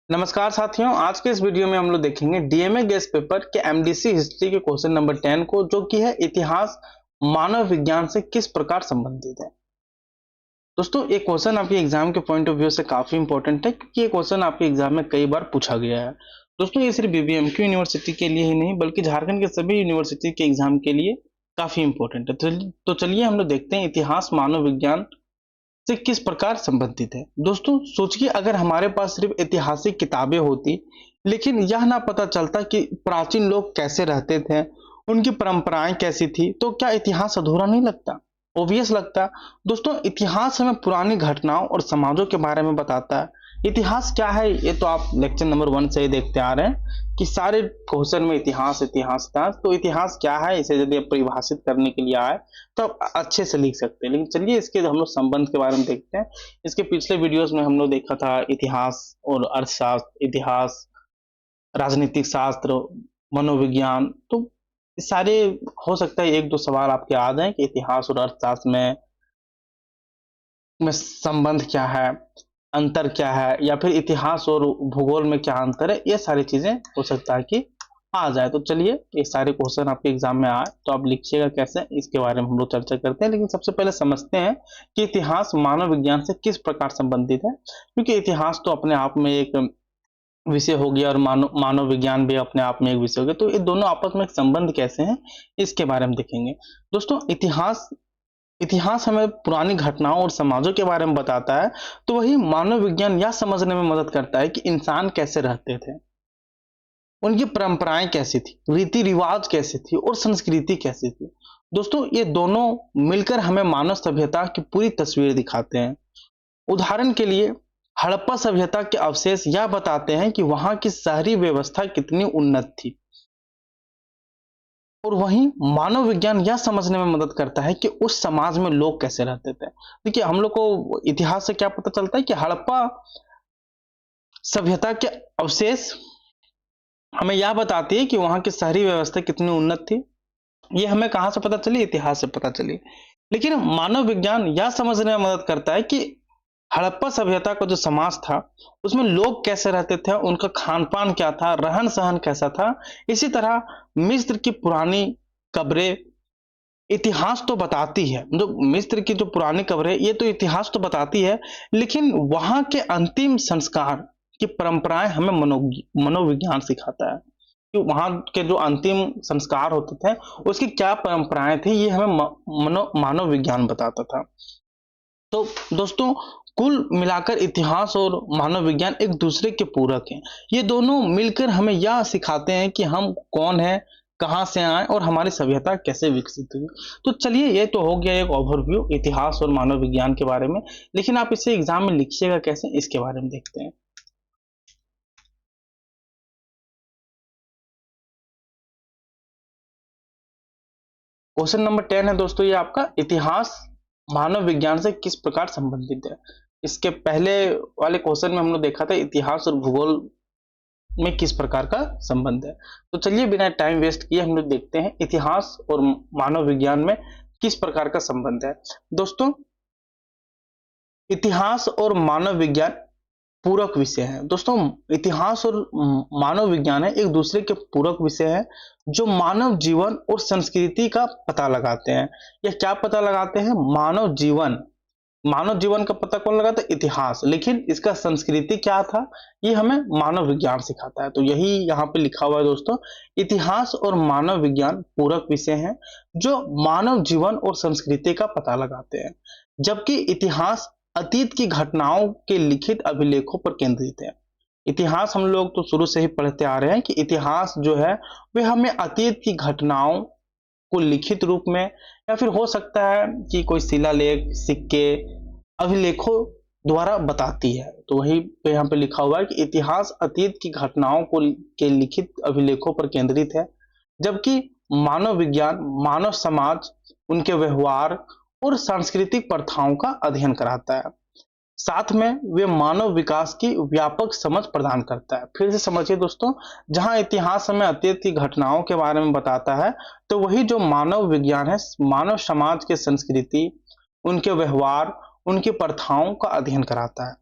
नमस्कार साथियों, आज के इस वीडियो में हम लोग देखेंगे डीएमए गेस्ट पेपर के एमडीसी हिस्ट्री के क्वेश्चन नंबर 10 को, जो कि है इतिहास मानव विज्ञान से किस प्रकार संबंधित है। दोस्तों, ये क्वेश्चन आपके एग्जाम के पॉइंट ऑफ व्यू से काफी इंपॉर्टेंट है, क्योंकि ये क्वेश्चन आपके एग्जाम में कई बार पूछा गया है। दोस्तों, ये सिर्फ बीबीएमक्यू यूनिवर्सिटी के लिए ही नहीं बल्कि झारखंड के सभी यूनिवर्सिटी के एग्जाम के लिए काफी इंपॉर्टेंट है। तो चलिए हम लोग देखते हैं इतिहास मानव विज्ञान से किस प्रकार संबंधित है। दोस्तों, सोचिए अगर हमारे पास सिर्फ ऐतिहासिक किताबें होती लेकिन यह ना पता चलता कि प्राचीन लोग कैसे रहते थे, उनकी परंपराएं कैसी थी, तो क्या इतिहास अधूरा नहीं लगता? ऑब्वियस लगता। दोस्तों, इतिहास हमें पुरानी घटनाओं और समाजों के बारे में बताता है। इतिहास क्या है, ये तो आप लेक्चर नंबर 1 से ही देखते आ रहे हैं कि सारे क्वेश्चन में इतिहास इतिहास था। तो इतिहास क्या है, इसे यदि आप परिभाषित करने के लिए आए तो आप अच्छे से लिख सकते हैं। लेकिन चलिए इसके हम लोग संबंध के बारे में देखते हैं। इसके पिछले वीडियोस में हम लोग देखा था इतिहास और अर्थशास्त्र, इतिहास, राजनीतिक शास्त्र, मनोविज्ञान। तो सारे हो सकता है एक दो सवाल आपके याद हैं कि इतिहास और अर्थशास्त्र में संबंध क्या है, अंतर क्या है, या फिर इतिहास और भूगोल में क्या अंतर है। ये सारी चीजें हो सकता है कि आ जाए। तो चलिए ये सारे क्वेश्चन आपके एग्जाम में आए तो आप लिखिएगा कैसे, इसके बारे में हम लोग चर्चा करते हैं। लेकिन सबसे पहले समझते हैं कि इतिहास मानव विज्ञान से किस प्रकार संबंधित है, क्योंकि इतिहास तो अपने आप में एक विषय हो गया और मानव मानव विज्ञान भी अपने आप में एक विषय हो गया। तो ये दोनों आपस में एक संबंध कैसे हैं, इसके बारे में देखेंगे। दोस्तों, इतिहास इतिहास हमें पुरानी घटनाओं और समाजों के बारे में बताता है, तो वही मानव विज्ञान यह समझने में मदद करता है कि इंसान कैसे रहते थे, उनकी परंपराएं कैसी थी, रीति रिवाज कैसी थी और संस्कृति कैसी थी। दोस्तों, ये दोनों मिलकर हमें मानव सभ्यता की पूरी तस्वीर दिखाते हैं। उदाहरण के लिए हड़प्पा सभ्यता के अवशेष यह बताते हैं कि वहां की शहरी व्यवस्था कितनी उन्नत थी, और वहीं मानव विज्ञान यह समझने में मदद करता है कि उस समाज में लोग कैसे रहते थे। देखिए, हम लोग को इतिहास से क्या पता चलता है कि हड़प्पा सभ्यता के अवशेष हमें यह बताती है कि वहां की शहरी व्यवस्था कितनी उन्नत थी। ये हमें कहां से पता चली? इतिहास से पता चली। लेकिन मानव विज्ञान यह समझने में मदद करता है कि हड़प्पा सभ्यता का जो समाज था उसमें लोग कैसे रहते थे, उनका खान पान क्या था, रहन सहन कैसा था। इसी तरह मिस्र की पुरानी कब्रें इतिहास तो बताती है, जो मिस्र की जो पुरानी कब्रें, ये तो इतिहास तो बताती है, लेकिन वहां के अंतिम संस्कार की परंपराएं हमें मनोविज्ञान सिखाता है कि वहां के जो अंतिम संस्कार होते थे उसकी क्या परंपराएं थी। ये हमें मानव विज्ञान बताता था। तो दोस्तों, कुल मिलाकर इतिहास और मानव विज्ञान एक दूसरे के पूरक हैं। ये दोनों मिलकर हमें यह सिखाते हैं कि हम कौन हैं, कहां से आए और हमारी सभ्यता कैसे विकसित हुई। तो चलिए, ये तो हो गया एक ओवरव्यू इतिहास और मानव विज्ञान के बारे में। लेकिन आप इसे एग्जाम में लिखिएगा कैसे, इसके बारे में देखते हैं। क्वेश्चन नंबर 10 है दोस्तों, ये आपका इतिहास मानव विज्ञान से किस प्रकार संबंधित है। इसके पहले वाले क्वेश्चन में हम लोग देखा था इतिहास और भूगोल में किस प्रकार का संबंध है। तो चलिए बिना टाइम वेस्ट किए हम लोग देखते हैं इतिहास और मानव विज्ञान में किस प्रकार का संबंध है। दोस्तों, इतिहास और मानव विज्ञान पूरक विषय हैं। दोस्तों, इतिहास और मानव विज्ञान है एक दूसरे के पूरक विषय हैं, जो मानव जीवन और संस्कृति का पता लगाते हैं। या क्या पता लगाते हैं? मानव जीवन का पता कौन लगाता है? इतिहास। लेकिन इसका संस्कृति क्या था, ये हमें मानव विज्ञान सिखाता है। तो यही यहाँ पे लिखा हुआ है दोस्तों, इतिहास और मानव विज्ञान पूरक विषय हैं जो मानव जीवन और संस्कृति का पता लगाते हैं, जबकि इतिहास अतीत की घटनाओं के लिखित अभिलेखों पर केंद्रित है। इतिहास हम लोग तो शुरू से ही पढ़ते आ रहे हैं कि इतिहास जो है वह हमें अतीत की घटनाओं को लिखित रूप में, या फिर हो सकता है कि कोई शिलालेख, सिक्के, अभिलेखों द्वारा बताती है। तो वही पे यहाँ पे लिखा हुआ है कि इतिहास अतीत की घटनाओं को के लिखित अभिलेखों पर केंद्रित है, जबकि मानव विज्ञान मानव समाज, उनके व्यवहार और सांस्कृतिक प्रथाओं का अध्ययन कराता है। साथ में वे मानव विकास की व्यापक समझ प्रदान करता है। फिर से समझिए दोस्तों, जहां इतिहास हमें अतीत की घटनाओं के बारे में बताता है, तो वही जो मानव विज्ञान है मानव समाज के संस्कृति, उनके व्यवहार, उनकी प्रथाओं का अध्ययन कराता है।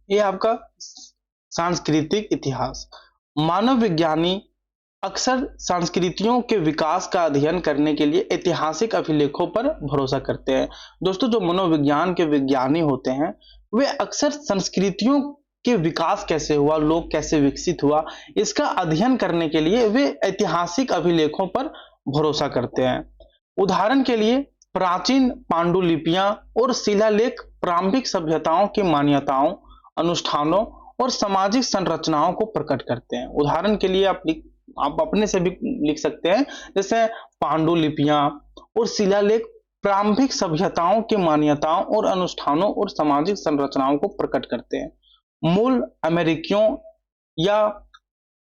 ये आपका सांस्कृतिक इतिहास। मानव विज्ञानी अक्सर संस्कृतियों के विकास का अध्ययन करने के लिए ऐतिहासिक अभिलेखों पर भरोसा करते हैं। दोस्तों, जो मनोविज्ञान के विज्ञानी होते हैं वे अक्सर संस्कृतियों के विकास कैसे हुआ, लोग कैसे विकसित हुआ, इसका अध्ययन करने के लिए वे ऐतिहासिक अभिलेखों पर भरोसा करते हैं। उदाहरण के लिए प्राचीन पांडुलिपियां और शिलालेख प्रारंभिक सभ्यताओं की मान्यताओं, अनुष्ठानों और सामाजिक संरचनाओं को प्रकट करते हैं। उदाहरण के लिए आप अपने से भी लिख सकते हैं, जैसे पांडुलिपियां और शिलालेख प्रारंभिक सभ्यताओं की मान्यताओं और अनुष्ठानों और सामाजिक संरचनाओं को प्रकट करते हैं। मूल अमेरिकियों या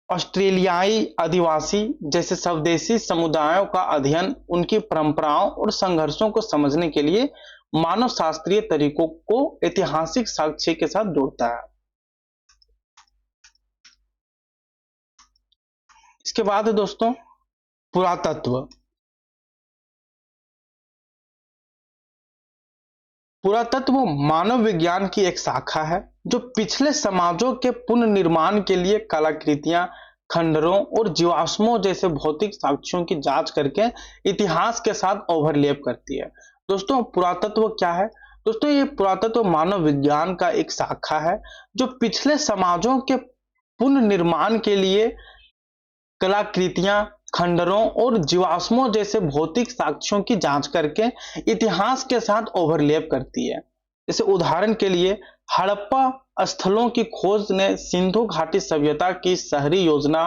ऑस्ट्रेलियाई आदिवासी जैसे स्वदेशी समुदायों का अध्ययन उनकी परंपराओं और संघर्षों को समझने के लिए मानव शास्त्रीय तरीकों को ऐतिहासिक साक्ष्य के साथ जोड़ता है। इसके बाद है दोस्तों पुरातत्व। पुरातत्व मानव विज्ञान की एक शाखा है जो पिछले समाजों के पुनर्निर्माण के लिए कलाकृतियां, खंडरों और जीवाश्मों जैसे भौतिक साक्ष्यों की जांच करके इतिहास के साथ ओवरलैप करती है। दोस्तों, पुरातत्व क्या है? दोस्तों, ये पुरातत्व मानव विज्ञान का एक शाखा है जो पिछले समाजों के पुनर्निर्माण के लिए कलाकृतियां, खंडरों और जीवाश्मों जैसे भौतिक साक्ष्यों की जांच करके इतिहास के साथ ओवरलैप करती है। जैसे उदाहरण के लिए हड़प्पा स्थलों की खोज ने सिंधु घाटी सभ्यता की शहरी योजना,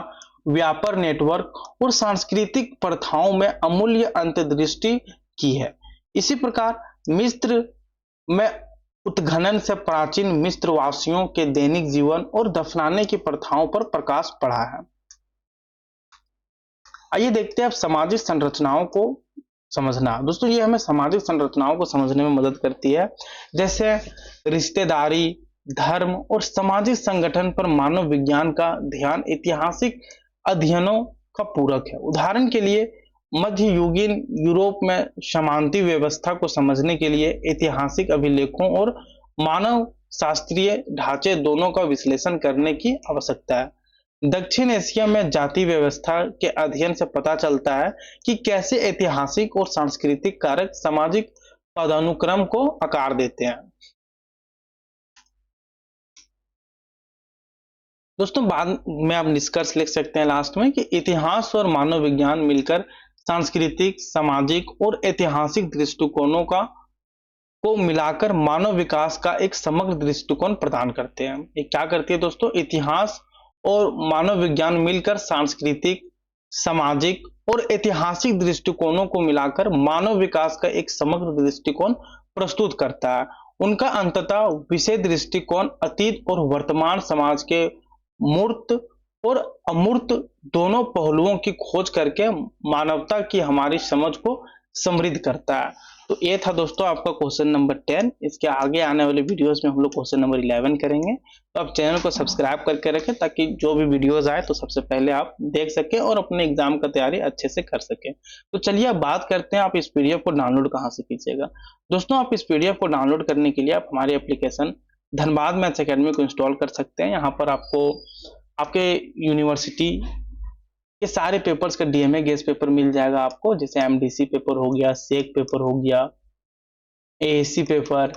व्यापार नेटवर्क और सांस्कृतिक प्रथाओं में अमूल्य अंतर्दृष्टि की है। इसी प्रकार मिस्र में उत्खनन से प्राचीन मिस्र वासियों के दैनिक जीवन और दफनाने की प्रथाओं पर प्रकाश पड़ा है। आइए देखते हैं अब सामाजिक संरचनाओं को समझना। दोस्तों, ये हमें सामाजिक संरचनाओं को समझने में मदद करती है। जैसे रिश्तेदारी, धर्म और सामाजिक संगठन पर मानव विज्ञान का ध्यान ऐतिहासिक अध्ययनों का पूरक है। उदाहरण के लिए मध्ययुगीन यूरोप में सामंती व्यवस्था को समझने के लिए ऐतिहासिक अभिलेखों और मानव शास्त्रीय ढांचे दोनों का विश्लेषण करने की आवश्यकता है। दक्षिण एशिया में जाति व्यवस्था के अध्ययन से पता चलता है कि कैसे ऐतिहासिक और सांस्कृतिक कारक सामाजिक पदानुक्रम को आकार देते हैं। दोस्तों, बाद में आप निष्कर्ष लिख सकते हैं लास्ट में कि इतिहास और मानव विज्ञान मिलकर सांस्कृतिक, सामाजिक और ऐतिहासिक दृष्टिकोणों को मिलाकर मानव विकास का एक समग्र दृष्टिकोण प्रदान करते हैं। ये क्या करती है दोस्तों? इतिहास और मानव विज्ञान मिलकर सांस्कृतिक, सामाजिक और ऐतिहासिक दृष्टिकोणों को मिलाकर मानव विकास का एक समग्र दृष्टिकोण प्रस्तुत करता है। उनका अंततः विषय दृष्टिकोण अतीत और वर्तमान समाज के मूर्त और अमूर्त दोनों पहलुओं की खोज करके मानवता की हमारी समझ को समृद्ध करता है। तो ये था दोस्तों आपका क्वेश्चन नंबर 10। इसके आगे आने वाले वीडियोस में हम लोग क्वेश्चन नंबर 11 करेंगे। तो आप चैनल को सब्सक्राइब करके रखें ताकि जो भी वीडियोस आए तो सबसे पहले आप देख सकें और अपने एग्जाम का तैयारी अच्छे से कर सकें। तो चलिए अब बात करते हैं आप इस पीडीएफ को डाउनलोड कहाँ से कीजिएगा। दोस्तों, आप इस पीडीएफ को डाउनलोड करने के लिए आप हमारे एप्लीकेशन धनबाद मैथ्स अकेडमी को इंस्टॉल कर सकते हैं। यहाँ पर आपको आपके यूनिवर्सिटी ये सारे पेपर्स का डीएमए गेस पेपर मिल जाएगा आपको, जैसे एमडीसी पेपर हो गया, सेक पेपर हो गया, एएससी पेपर,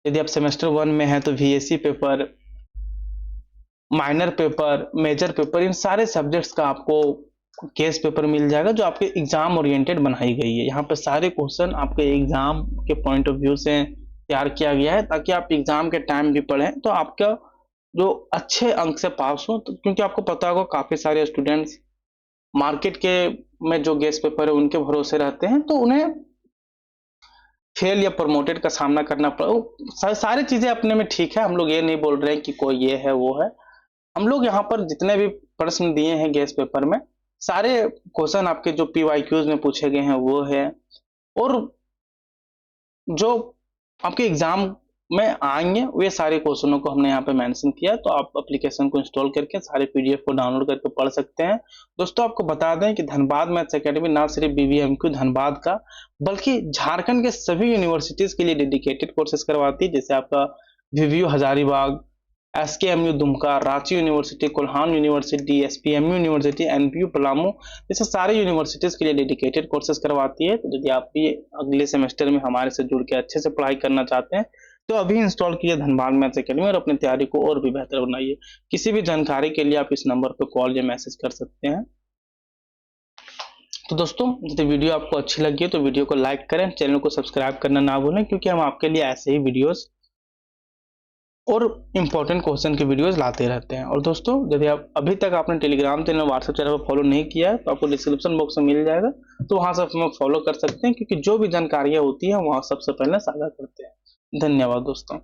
यदि आप सेमेस्टर 1 में है तो वीएससी paper, minor paper, major paper, इन सारे सब्जेक्ट्स का आपको केस पेपर मिल जाएगा जो आपके एग्जाम ओरिएंटेड बनाई गई है। यहाँ पर सारे क्वेश्चन आपके एग्जाम के पॉइंट ऑफ व्यू से तैयार किया गया है ताकि आप एग्जाम के टाइम भी पढ़ें तो आपका जो अच्छे अंक से पास हो। तो क्योंकि आपको पता होगा काफी सारे स्टूडेंट्स मार्केट के में जो गेस्ट पेपर है उनके भरोसे रहते हैं तो उन्हें फेल या प्रमोटेड का सामना करना पड़ा। सारी चीजें अपने में ठीक है, हम लोग ये नहीं बोल रहे हैं कि कोई ये है वो है। हम लोग यहाँ पर जितने भी प्रश्न दिए हैं गेस्ट पेपर में सारे क्वेश्चन आपके जो पीवाईक्यूज में पूछे गए हैं वो है, और जो आपके एग्जाम में आएंगे वे सारे क्वेश्चनों को हमने यहाँ पे मेंशन किया। तो आप एप्लीकेशन को इंस्टॉल करके सारे पीडीएफ को डाउनलोड करके पढ़ सकते हैं। दोस्तों, आपको बता दें कि धनबाद मैथ्स अकेडमी ना सिर्फ बीबीएमक्यू धनबाद का बल्कि झारखंड के सभी यूनिवर्सिटीज के लिए डेडिकेटेड कोर्सेज करवाती है। जैसे आपका VVU Hazaribagh, SKMU Dumka, Ranchi university, Kolhan university, SPMU university, NPU Palamu, जैसे सारे यूनिवर्सिटीज के लिए डेडिकेटेड कोर्सेज करवाती है। तो यदि आप भी अगले सेमेस्टर में हमारे से जुड़ के अच्छे से पढ़ाई करना चाहते हैं तो अभी इंस्टॉल कीजिए धनबाद मैथ्स एकेडमी और अपनी तैयारी को और भी बेहतर बनाइए। किसी भी जानकारी के लिए आप इस नंबर पर कॉल या मैसेज कर सकते हैं। तो दोस्तों, यदि वीडियो आपको अच्छी लगी है तो वीडियो को लाइक करें, चैनल को सब्सक्राइब करना ना भूलें, क्योंकि हम आपके लिए ऐसे ही वीडियोस और इम्पोर्टेंट क्वेश्चन की वीडियोस लाते रहते हैं। और दोस्तों, यदि आप अभी तक आपने टेलीग्राम चैनल, व्हाट्सएप चैनल पर फॉलो नहीं किया है तो आपको डिस्क्रिप्शन बॉक्स में मिल जाएगा, तो वहां से हमें फॉलो कर सकते हैं, क्योंकि जो भी जानकारियां होती हैं वहां सबसे पहले साझा करते हैं। धन्यवाद दोस्तों।